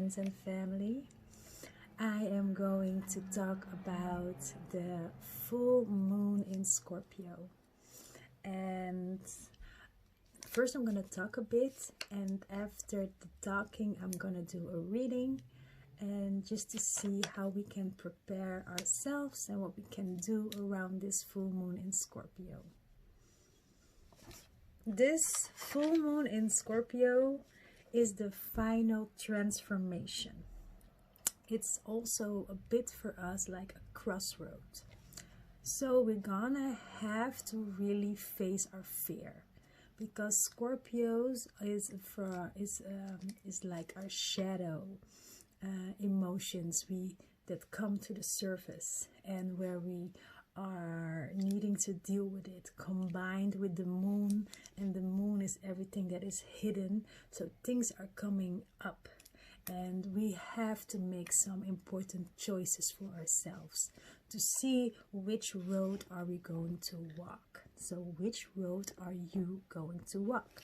friends and family. I am going to talk about the full moon in Scorpio. And first I'm going to talk a bit, and after the talking I'm going to do a reading, and just to see how we can prepare ourselves and what we can do around this full moon in Scorpio. This full moon in Scorpio is the final transformation. It's also a bit for us like a crossroad. So we're gonna have to really face our fear, because Scorpios is like our shadow emotions that come to the surface, and where we are needing to deal with it, combined with the moon, and the moon is everything that is hidden, so things are coming up, and we have to make some important choices for ourselves to see which road are we going to walk. So which road are you going to walk?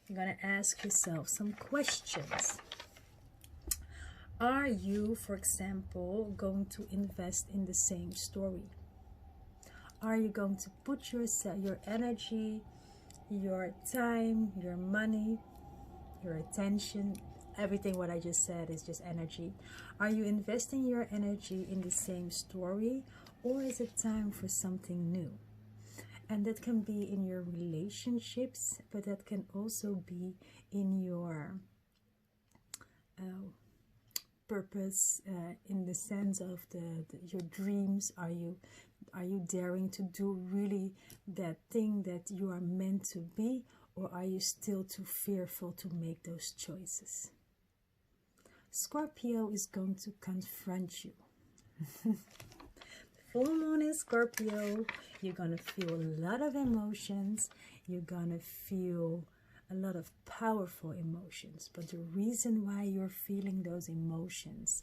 You're going to ask yourself some questions. Are you, for example, going to invest in the same story? Are you going to put your energy, your time, your money, your attention, everything what I just said is just energy. Are you investing your energy in the same story, or is it time for something new? And that can be in your relationships, but that can also be in your purpose, in the sense of your dreams. Are you daring to do really that thing that you are meant to be, or are you still too fearful to make those choices? Scorpio is going to confront you. Full moon in Scorpio, you're going to feel a lot of emotions. You're going to feel a lot of powerful emotions. But the reason why you're feeling those emotions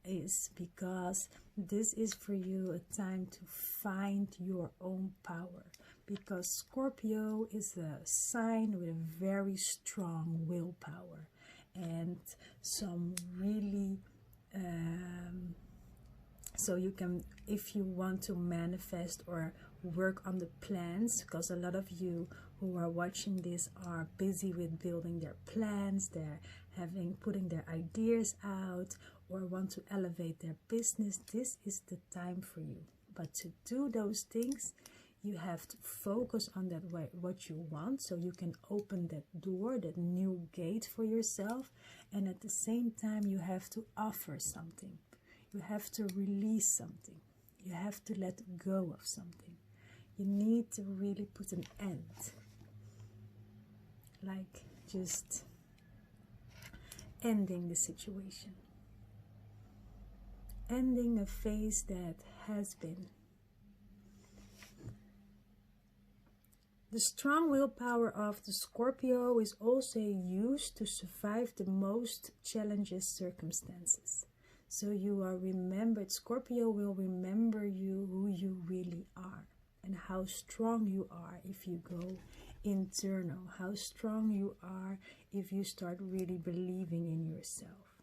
is because this is for you a time to find your own power. Because Scorpio is a sign with a very strong willpower, and some really so you can, if you want to manifest or work on the plans, because a lot of you who are watching this are busy with building their plans, they're putting their ideas out, or want to elevate their business, this is the time for you. But to do those things, you have to focus on that way, what you want, so you can open that door, that new gate for yourself. And at the same time, you have to offer something. You have to release something. You have to let go of something. You need to really put an end. Like just ending the situation. Ending a phase that has been. The strong willpower of the Scorpio is also used to survive the most challenging circumstances. So you are remembered. Scorpio will remember you, who you really are, and how strong you are if you go internal, how strong you are if you start really believing in yourself.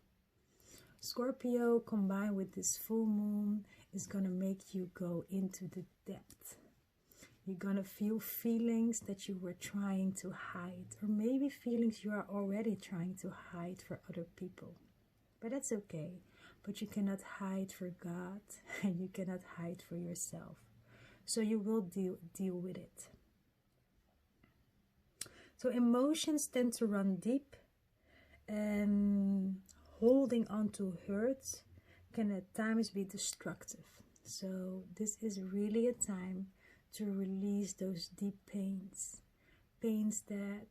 Scorpio combined with this full moon is going to make you go into the depth. You're going to feel feelings that you were trying to hide, or maybe feelings you are already trying to hide for other people. But that's okay. But you cannot hide for God, and you cannot hide for yourself. So you will deal with it. So emotions tend to run deep, and holding on to hurt can at times be destructive. So this is really a time to release those deep pains that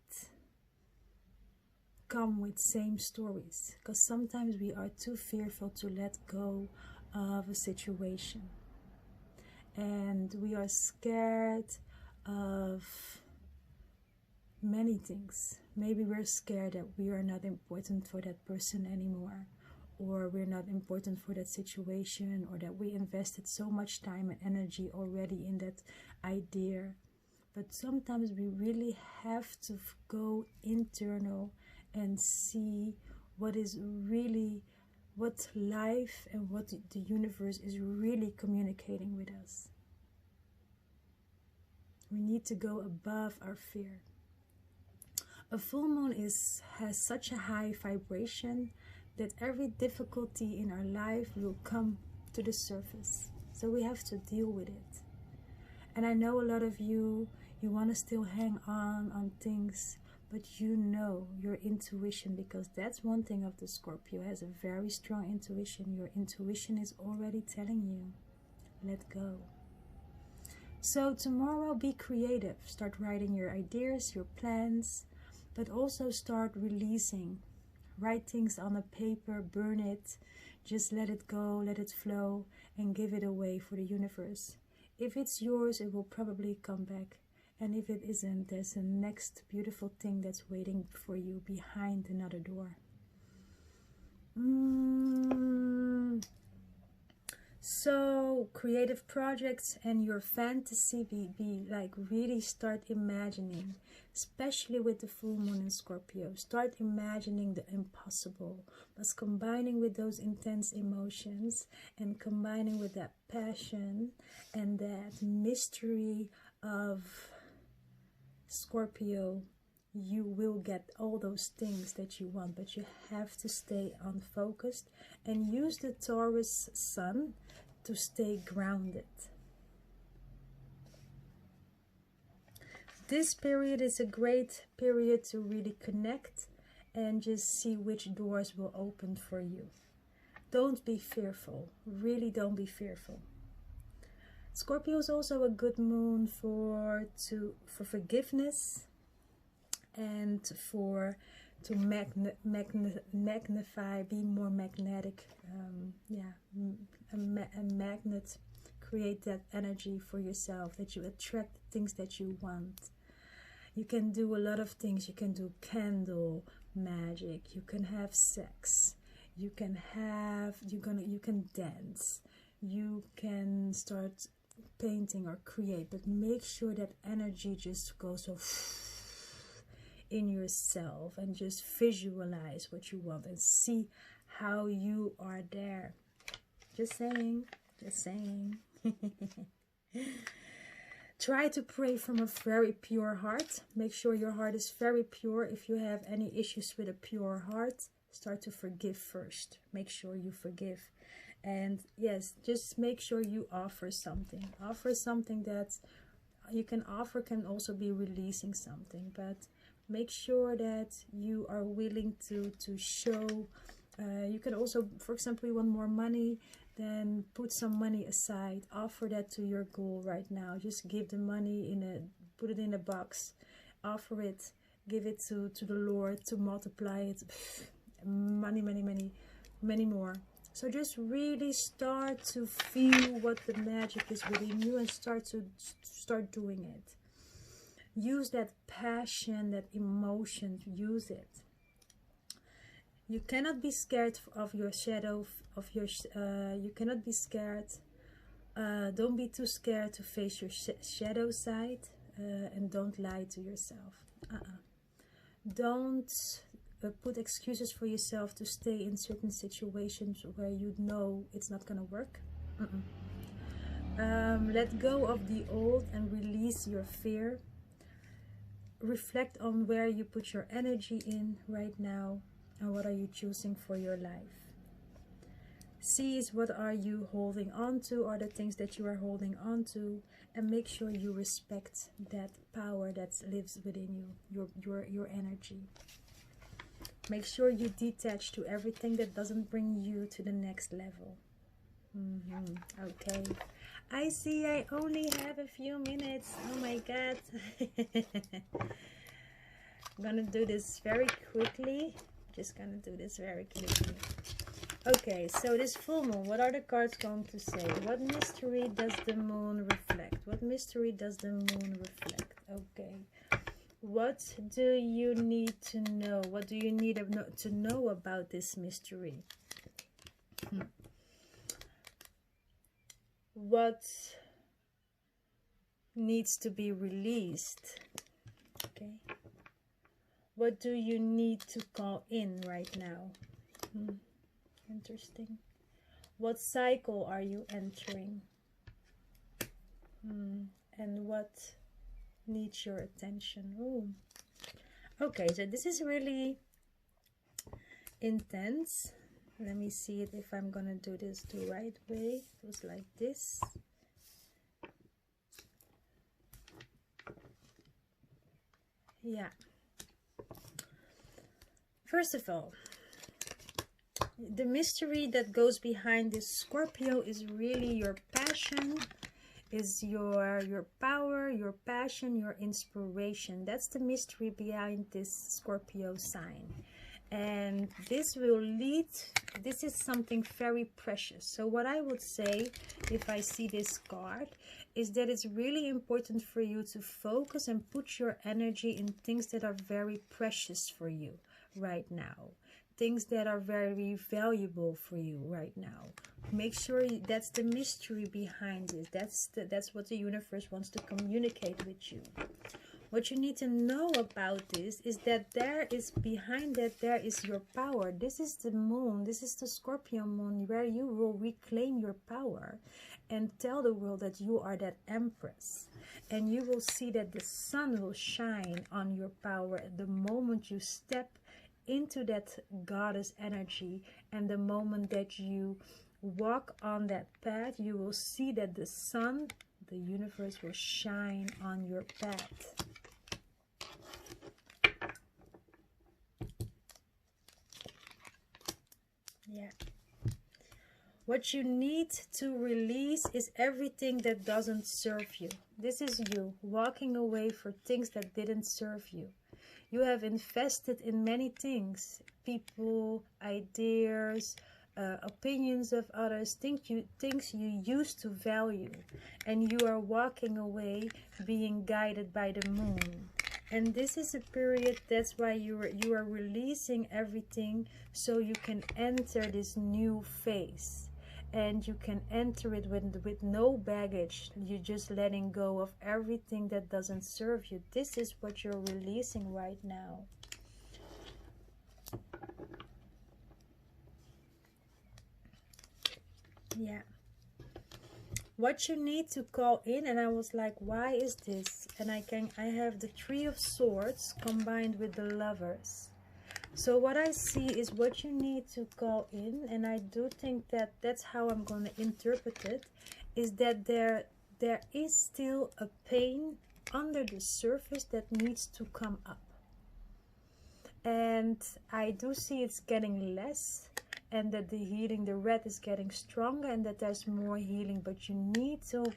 come with same stories, because sometimes we are too fearful to let go of a situation, and we are scared of many things. Maybe we're scared that we are not important for that person anymore, or we're not important for that situation, or that we invested so much time and energy already in that idea. But sometimes we really have to go internal and see what is really, what life and what the universe is really communicating with us. We need to go above our fear. A full moon has such a high vibration that every difficulty in our life will come to the surface. So we have to deal with it. And I know a lot of you want to still hang on things, but you know your intuition, because that's one thing of the Scorpio, has a very strong intuition. Your intuition is already telling you, let go. So tomorrow, be creative. Start writing your ideas, your plans, but also start releasing. Write things on a paper, burn it, just let it go, let it flow, and give it away for the universe. If it's yours, it will probably come back. And if it isn't, there's a next beautiful thing that's waiting for you behind another door. So creative projects and your fantasy, be like, really start imagining, especially with the full moon in Scorpio. Start imagining the impossible, but combining with those intense emotions and combining with that passion and that mystery of Scorpio, you will get all those things that you want, but you have to stay unfocused and use the Taurus sun to stay grounded. This period is a great period to really connect and just see which doors will open for you. Don't be fearful. Really don't be fearful. Scorpio is also a good moon for forgiveness and to magnify, be more magnetic. A magnet. Create that energy for yourself, that you attract things that you want. You can do a lot of things. You can do candle magic. You can have sex. You can dance. You can start painting or create, but make sure that energy just goes so in yourself, and just visualize what you want and see how you are there. Just saying. Try to pray from a very pure heart. Make sure your heart is very pure. If you have any issues with a pure heart, start to forgive first. Make sure you forgive. And yes, just make sure you offer something. Offer something that you can offer, can also be releasing something. But make sure that you are willing to show. You can also, for example, you want more money, then put some money aside. Offer that to your goal right now. Just give the money put it in a box. Offer it. Give it to the Lord to multiply it. Money, many more. So just really start to feel what the magic is within you and start doing it. Use that passion, that emotion. Use it. You cannot be scared of your shadow. You cannot be scared. Don't be too scared to face your shadow side, and don't lie to yourself. Don't put excuses for yourself to stay in certain situations where you know it's not gonna work. Let go of the old and release your fear. Reflect on where you put your energy in right now, and what are you choosing for your life. Seize what are you holding on to, or the things that you are holding on to, and make sure you respect that power that lives within you, your energy. Make sure you detach to everything that doesn't bring you to the next level. Okay. I see I only have a few minutes. Oh my God. I'm gonna do this very quickly. Okay, so this full moon, what are the cards going to say? What mystery does the moon reflect? What mystery does the moon reflect? Okay. What do you need to know? What do you need to know about this mystery? What needs to be released? Okay. What do you need to call in right now? Interesting. What cycle are you entering? And what needs your attention? Ooh. Okay, so this is really intense. Let me see it if I'm gonna do this the right way. It was like this. Yeah. First of all, the mystery that goes behind this Scorpio is really your passion, is your power, your passion, your inspiration. That's the mystery behind this Scorpio sign. And this will lead, this is something very precious. So what I would say, if I see this card, is that it's really important for you to focus and put your energy in things that are very precious for you right now. Things that are very valuable for you right now. Make sure that's the mystery behind it. That's what the universe wants to communicate with you. What you need to know about this is that there is behind that, there is your power. This is the moon. This is the Scorpio moon, where you will reclaim your power and tell the world that you are that empress. And you will see that the sun will shine on your power at the moment you step into that goddess energy. And the moment that you walk on that path, you will see that the sun, the universe, will shine on your path. Yeah. What you need to release is everything that doesn't serve you. This is you walking away for things that didn't serve you. You have invested in many things, people, ideas, opinions of others, things you used to value, and you are walking away being guided by the moon. And this is a period, that's why you are releasing everything, so you can enter this new phase. And you can enter it with no baggage. You're just letting go of everything that doesn't serve you. This is what you're releasing right now. Yeah. What you need to call in, and I was like, why is this? And I have the Three of Swords combined with the Lovers. So what I see is what you need to call in, and I do think that that's how I'm going to interpret it, is that there is still a pain under the surface that needs to come up. And I do see it's getting less, and that the healing, the red is getting stronger, and that there's more healing. But you need to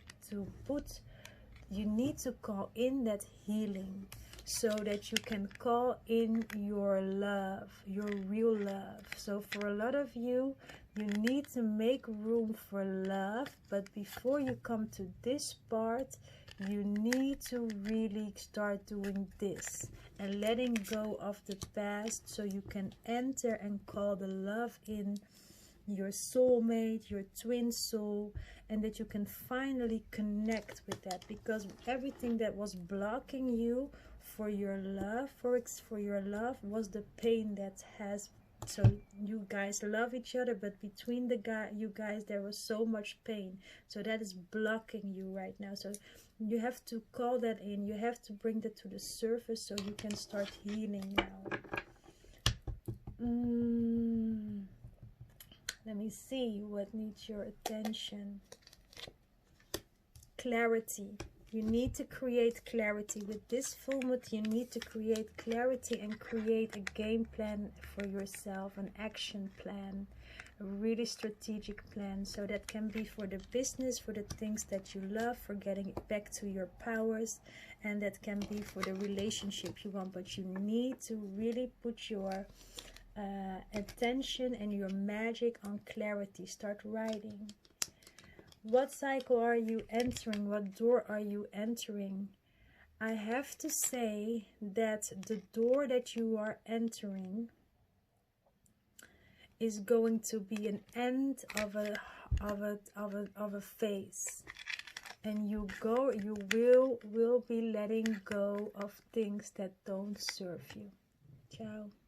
call in that healing, so that you can call in your love, your real love. So for a lot of you, you need to make room for love. But before you come to this part, you need to really start doing this and letting go of the past, so you can enter and call the love in, your soulmate, your twin soul, and that you can finally connect with that. Because everything that was blocking you for your love, for your love, was the pain that has. So you guys love each other, but between you guys there was so much pain, so that is blocking you right now. So you have to call that in, you have to bring that to the surface, so you can start healing now. Let me see what needs your attention. Clarity. You need to create clarity. With this full moon, you need to create clarity and create a game plan for yourself, an action plan, a really strategic plan. So that can be for the business, for the things that you love, for getting back to your powers, and that can be for the relationship you want. But you need to really put your attention and your magic on clarity. Start writing. What cycle are you entering? What door are you entering? I have to say that the door that you are entering is going to be an end of a phase, and you will be letting go of things that don't serve you. Ciao.